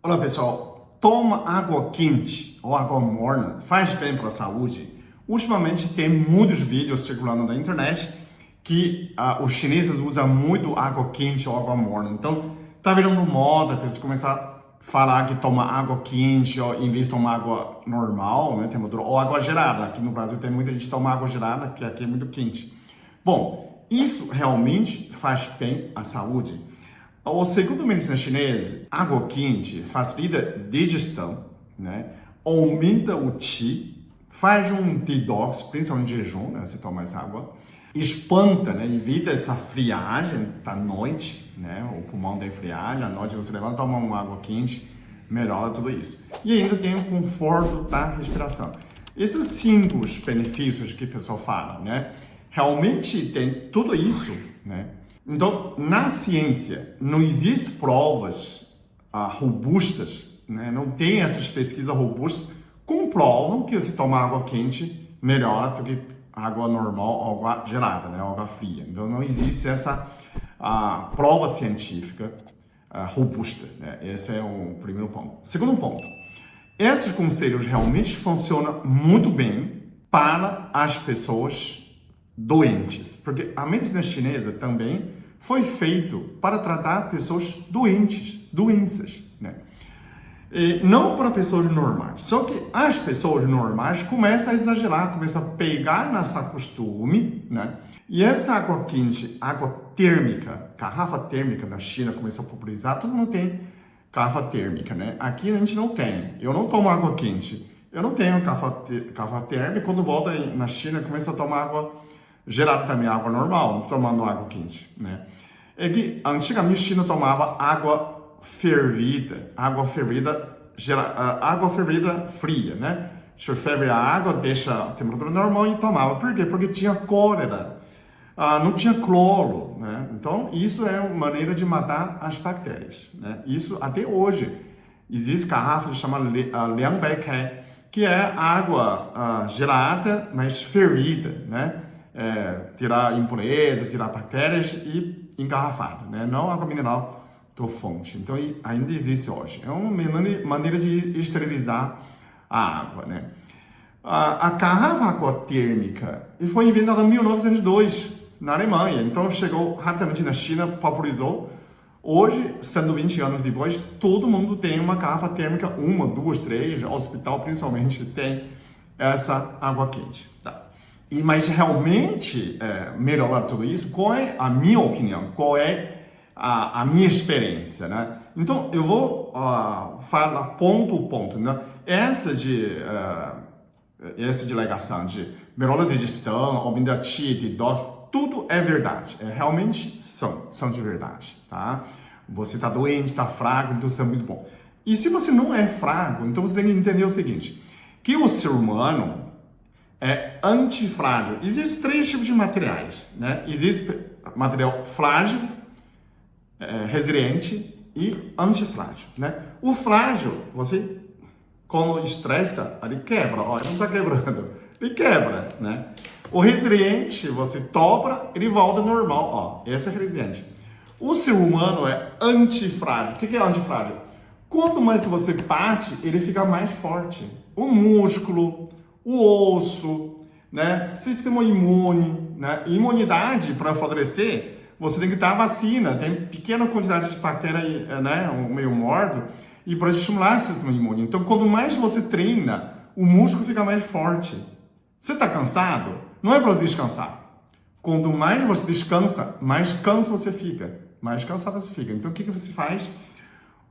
Olá pessoal, toma água quente ou água morna, faz bem para a saúde. Ultimamente tem muitos vídeos circulando na internet que os chineses usam muito água quente ou água morna. Então tá virando moda para eles começar a falar que toma água quente ou, em vez de tomar água normal, né, temperatura, ou água gelada. Aqui no Brasil tem muita gente que toma água gelada, que aqui é muito quente. Bom, isso realmente faz bem à saúde. Segundo a medicina chinesa, água quente facilita a digestão, né? Aumenta o qi, faz um detox, principalmente em jejum, né? Você toma essa água, espanta, né? Evita essa friagem da noite, né? O pulmão tem friagem, à noite você levanta, toma uma água quente, melhora tudo isso. E ainda tem o conforto da respiração. Esses 5 benefícios que o pessoal fala, né? Realmente tem tudo isso, né? Então, na ciência, não existem provas robustas, né? Não tem essas pesquisas robustas que comprovam que se tomar água quente melhora do que água normal ou água gelada, né? Água fria. Então, não existe essa prova científica robusta, né? Esse é o primeiro ponto. Segundo ponto, esses conselhos realmente funcionam muito bem para as pessoas doentes, porque a medicina chinesa também foi feito para tratar pessoas doentes, doenças, né? E não para pessoas normais. Só que as pessoas normais começam a exagerar, começam a pegar nessa costume, né? E essa água quente, água térmica, garrafa térmica da China começou a popularizar, todo mundo tem garrafa térmica, né? Aqui a gente não tem. Eu não tomo água quente. Eu não tenho garrafa térmica. Quando volto na China, começo a tomar água gelada também, água normal, não tomando água quente, né? É que antigamente a China tomava água fervida fria, né? Você ferve a água, deixa a temperatura normal e tomava. Por quê? Porque tinha cólera, não tinha cloro, né? Então, isso é uma maneira de matar as bactérias, né? Isso até hoje. Existe garrafa chamada Liangbeikai, que é água gelada, mas fervida, né? Tirar impureza, tirar bactérias e engarrafado, né? Não água mineral do fonte. Então ainda existe hoje. É uma maneira de esterilizar a água, né? A garrafa água térmica foi inventada em 1902 na Alemanha. Então chegou rapidamente na China, popularizou. Hoje, 120 anos depois, todo mundo tem uma garrafa térmica, 1, 2, 3, hospital principalmente tem essa água quente, tá? Mas realmente melhorar tudo isso, qual é a minha opinião? Qual é a minha experiência, né? Então, eu vou falar ponto a ponto, né? Essa delegação de melhora de digestão, aumento da qi, de dose, tudo é verdade. Realmente são de verdade, tá? Você está doente, está fraco, então isso é muito bom. E se você não é fraco, então você tem que entender o seguinte, que o ser humano é antifrágil. Existem 3 tipos de materiais, né? Existe material frágil, resiliente e antifrágil, né? O frágil, você quando estressa, ele quebra. Olha, não está quebrando, ele quebra, né? O resiliente, você dobra, ele volta normal, ó. Esse é resiliente. O ser humano é antifrágil. O que é antifrágil? Quanto mais você bate, ele fica mais forte. O músculo, o osso, né? Sistema imune, né? Imunidade para fortalecer, você tem que dar vacina, tem pequena quantidade de bactéria, né? Meio morto, e para estimular o sistema imune. Então, quanto mais você treina, o músculo fica mais forte. Você está cansado? Não é para descansar. Quanto mais você descansa, mais cansado você fica. Mais cansado você fica. Então, o que você faz?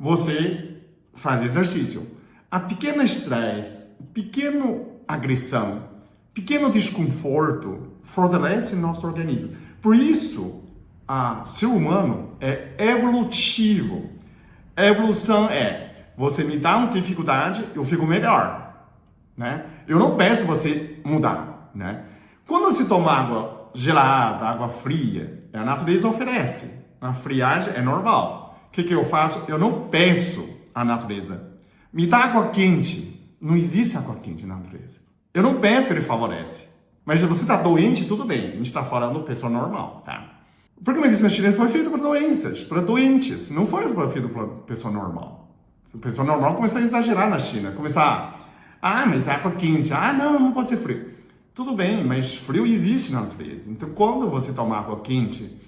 Você faz exercício. A pequeno estresse, pequena agressão, pequeno desconforto fortalece nosso organismo. Por isso, o ser humano é evolutivo. A evolução é, você me dá uma dificuldade, eu fico melhor, né? Eu não peço você mudar, né? Quando você toma água gelada, água fria, a natureza oferece. A friagem é normal. O que eu faço? Eu não peço à natureza. Me dá água quente. Não existe água quente na natureza. Eu não peço, ele favorece. Mas se você está doente, tudo bem. A gente está falando pessoa normal, tá? Porque a medicina chinesa foi feita para doenças, para doentes. Não foi feita para pessoa normal. A pessoa normal começa a exagerar na China, começar, mas é água quente, não pode ser frio. Tudo bem, mas frio existe na natureza. Então, quando você toma água quente,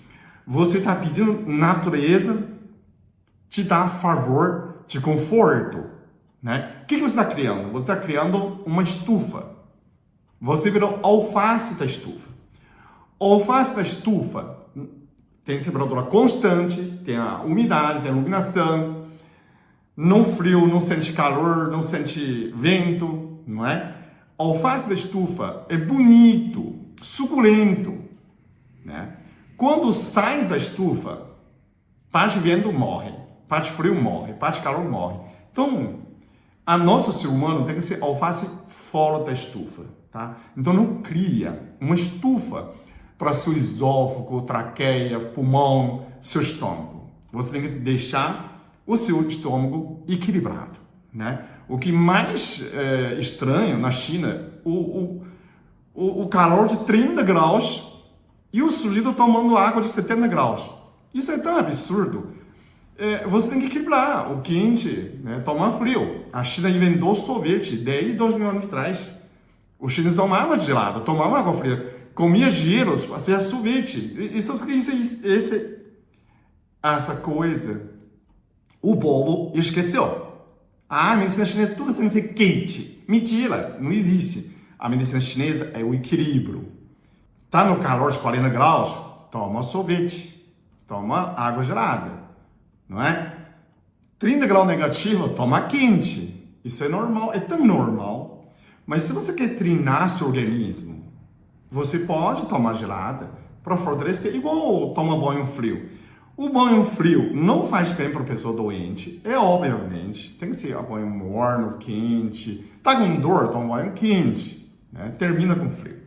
você está pedindo natureza te dar favor de conforto, né? O que você está criando? Você está criando uma estufa. Você virou alface da estufa. Alface da estufa tem temperatura constante, tem a umidade, tem a iluminação, não frio, não sente calor, não sente vento, não é? Alface da estufa é bonito, suculento, né? Quando sai da estufa, parte de vento morre, parte de frio morre, parte de calor morre. Então, a nosso ser humano tem que ser alface fora da estufa, tá? Então não cria uma estufa para seu esôfago, traqueia, pulmão, seu estômago. Você tem que deixar o seu estômago equilibrado, né? O que mais estranho na China, o calor de 30 graus e o sujeito tomando água de 70 graus. Isso é tão absurdo. Você tem que equilibrar o quente, né? Tomar frio. A China inventou sorvete desde 2000 anos atrás. Os chineses tomavam gelada, tomavam água fria, comia gelos, fazia sorvete. Essa coisa, o povo esqueceu. A medicina chinesa tudo tem que ser quente. Mentira, não existe. A medicina chinesa é o equilíbrio. Tá no calor de 40 graus, toma sorvete, toma água gelada, não é? 30 graus negativo, toma quente. Isso é normal, é tão normal. Mas se você quer treinar seu organismo, você pode tomar gelada para fortalecer, igual toma banho frio. O banho frio não faz bem para a pessoa doente, obviamente. Tem que ser banho morno, quente. Tá com dor, toma banho quente, né? Termina com frio.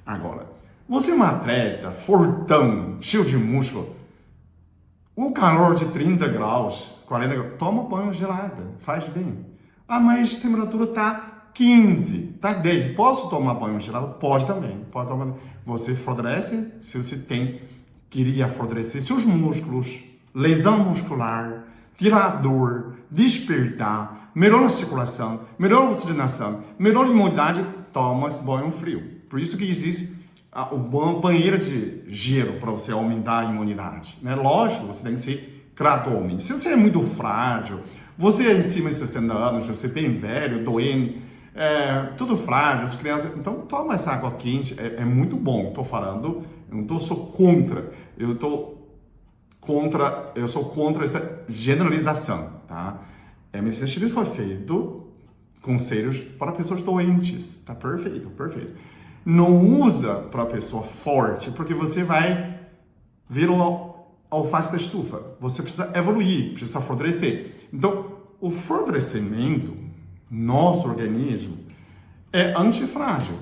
Agora, você é um atleta fortão, cheio de músculo, o calor de 30 graus, 40 graus, toma banho gelado, faz bem. Mas a temperatura tá 15, tá 10, posso tomar banho gelado? Pode também, pode tomar. Você fortalece, se você queria fortalecer seus músculos, lesão muscular, tirar a dor, despertar, melhora a circulação, melhora a oxigenação, melhora a imunidade, toma esse banho frio. Por isso que existe o banheiro de gelo para você aumentar a imunidade, né? Lógico, você tem que ser gradualmente. Se você é muito frágil, você é acima de 60 anos, você é bem velho, doente, tudo frágil, as crianças, então toma essa água quente, é muito bom. Estou falando, eu não sou contra, eu sou contra essa generalização, tá? A medicina chinesa foi feito conselhos para pessoas doentes, tá? Perfeito, perfeito. Não usa para pessoa forte, porque você vai vir alface da estufa. Você precisa evoluir, precisa fortalecer. Então, o fortalecimento, nosso organismo, é antifrágil.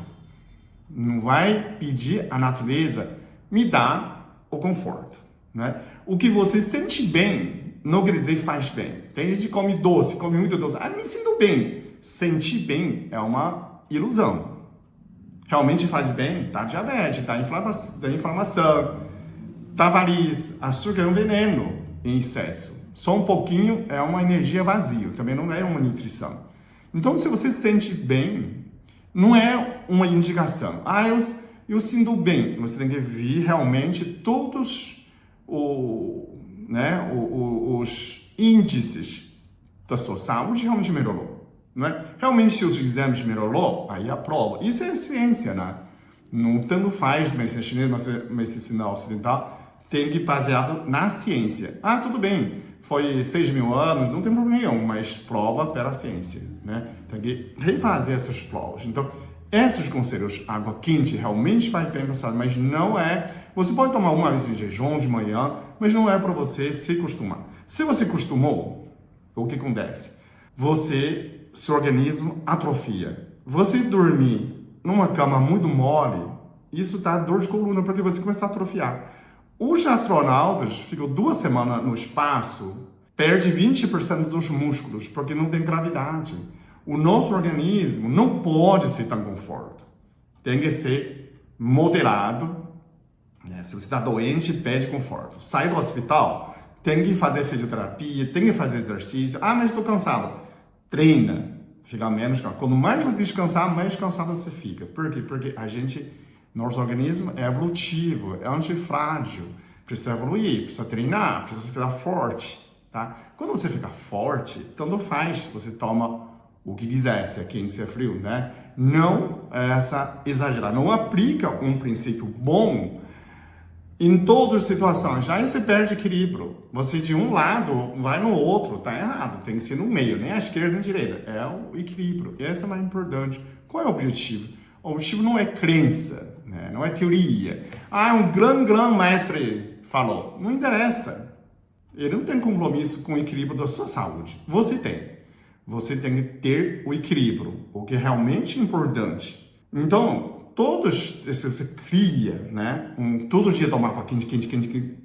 Não vai pedir a natureza me dá o conforto, né? O que você sente bem, não quer dizer faz bem. Tem gente que come doce, come muito doce. Me sinto bem. Sentir bem é uma ilusão. Realmente faz bem, tá diabetes, tá inflamação, tá variz, açúcar é um veneno em excesso. Só um pouquinho é uma energia vazia, também não é uma nutrição. Então, se você se sente bem, não é uma indicação. Eu sinto bem. Você tem que ver realmente todos os índices da sua saúde realmente melhorou. Não é? Realmente, se os exames melhorou, aí aprova. Isso é ciência, né? Não tanto faz medicina chinesa, medicina ocidental, tem que ir baseado na ciência. Tudo bem, foi 6.000 anos, não tem problema nenhum, mas prova pela ciência, né? Tem que refazer essas provas. Então, esses conselhos, água quente, realmente faz bem para a saúde, mas não é... Você pode tomar uma vez em jejum de manhã, mas não é para você se acostumar. Se você acostumou, o que acontece? Seu organismo atrofia. Você dormir numa cama muito mole, isso dá dor de coluna, porque você começa a atrofiar. Os astronautas ficam 2 semanas no espaço, perde 20% dos músculos, porque não tem gravidade. O nosso organismo não pode ser tão conforto. Tem que ser moderado. Se você está doente, pede conforto. Sai do hospital, tem que fazer fisioterapia, tem que fazer exercício. Ah, mas estou cansado. Treina, fica menos cansado. Quando mais você descansar, mais cansado você fica. Por quê? Porque nosso organismo é evolutivo, é antifrágil, precisa evoluir, precisa treinar, precisa ficar forte, tá? Quando você fica forte, tanto faz, você toma o que quiser, se é quente, se é frio, né? Não exagerar, não aplica um princípio bom em todas as situações, já aí você perde equilíbrio. Você de um lado vai no outro, tá errado. Tem que ser no meio, nem à esquerda nem à direita. É o equilíbrio. Esse é mais importante. Qual é o objetivo? O objetivo não é crença, né? Não é teoria. Ah, um grande mestre falou. Não interessa. Ele não tem compromisso com o equilíbrio da sua saúde. Você tem. Você tem que ter o equilíbrio, o que é realmente importante. Então, você cria, né? Todo dia tomar água quente.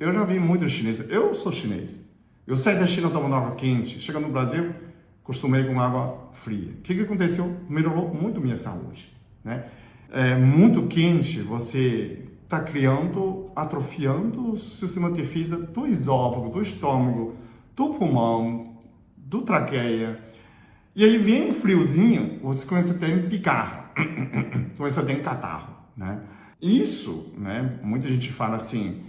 Eu já vi muitos chineses. Eu sou chinês. Eu saí da China tomando água quente. Chega no Brasil, acostumei com água fria. O que aconteceu? Melhorou muito minha saúde, né? Muito quente, você está atrofiando o sistema de defesa do esôfago, do estômago, do pulmão, do traqueia. E aí vem um friozinho, você começa a ter pigarro, começa a ter catarro, né? Isso, né? Muita gente fala assim,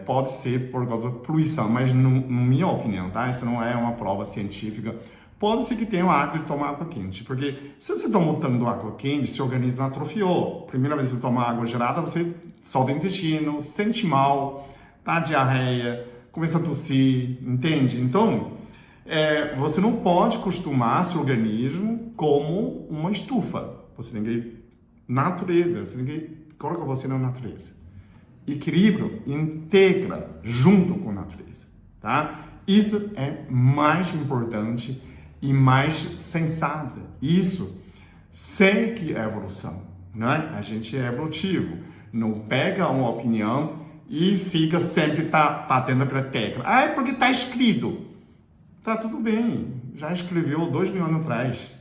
pode ser por causa da poluição, mas na minha opinião, tá? Isso não é uma prova científica. Pode ser que tenha o hábito de tomar água quente, porque se você toma tanto água quente, seu organismo atrofiou. Primeira vez que você toma água gelada, você solta o intestino, sente mal, dá diarreia, começa a tossir, entende? Então, você não pode acostumar seu organismo como uma estufa. Você tem que natureza, você tem que colocar você na natureza. Equilíbrio integra junto com a natureza, tá? Isso é mais importante e mais sensata. Isso sei que é evolução, né? A gente é evolutivo. Não pega uma opinião e fica sempre batendo para a tecla. Ah, é porque está escrito. Tá tudo bem, já escreveu 2000 anos atrás,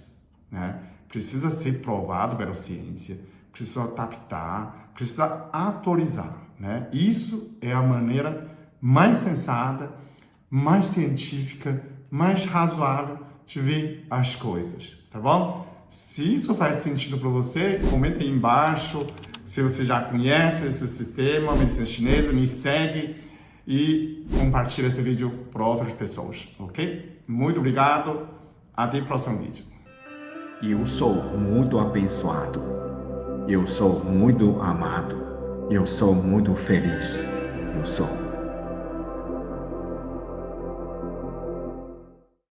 né? Precisa ser provado pela ciência, precisa adaptar, precisa atualizar, né? Isso é a maneira mais sensata, mais científica, mais razoável de ver as coisas, tá bom? Se isso faz sentido para você, comenta aí embaixo. Se você já conhece esse sistema, medicina chinesa, me segue e compartilha esse vídeo para outras pessoas, ok? Muito obrigado, até o próximo vídeo. Eu sou muito abençoado, eu sou muito amado, eu sou muito feliz, eu sou.